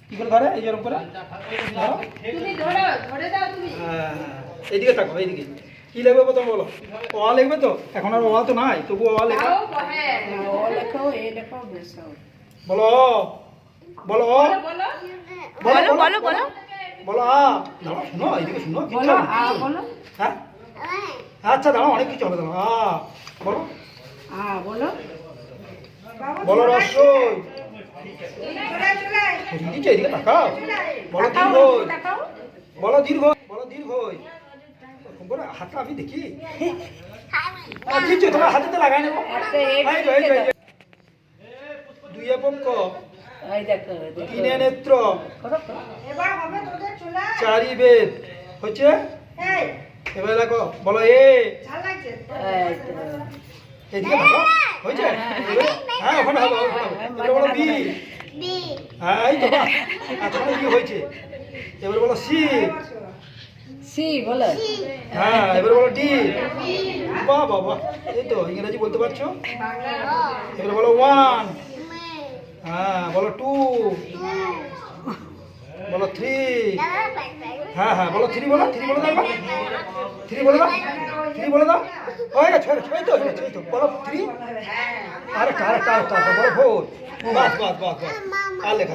কি করে ধরে এই যেরকম করে এইদিকে থাকো, এইদিকে কি লিখবে প্রথম বলো? অ লিখবে তো? এখন আর অ তো নাই, তবু অ লেখা। বলো বলো বলো বলো বলো বলো আ। দাঁড়াও, শুনো, এইদিকে শুনো। হ্যাঁ আচ্ছা, দাঁড়াও, অনেক কিছু হবে। দাঁড়াও, আ বলো। বলো বলো রস্যই। এদিকে এদিকে তাকাও। বলো দীর্ঘই। বলো দীর্ঘ। বলো দীর্ঘই। হাতটা আমি দেখি। কিছু তোমার হাতে তো লাগাই নেবো। দুই পক্ষ, তিনে নেত্র, চারি বেদ হচ্ছে। এবার দেখো, বলো এ। এদিকে দেখো, হয়েছে? হ্যাঁ, ওখানে হবে, ওখানে হবে। এবার বলো বি। হ্যাঁ, এই তো, তোমার কি হয়েছে? এবার বলো সি। বলো। হ্যাঁ, এবার বলো ডি। বাহ বাহ বাহ, এই তো ইংরেজি বলতে পারছো। এবার বলো ওয়ান। হ্যাঁ, বলো টু। বলো থ্রি। হ্যাঁ হ্যাঁ, বলো থ্রি। বলো থ্রি, বলে দাও। থ্রি বলে দাও, থ্রি বলে দাও। হয়ে গেছে, এই তো, এই তো। বলো থ্রি। আরেকটা, বলো ফোর। বাস বাস বাস বাস, আর লেখা।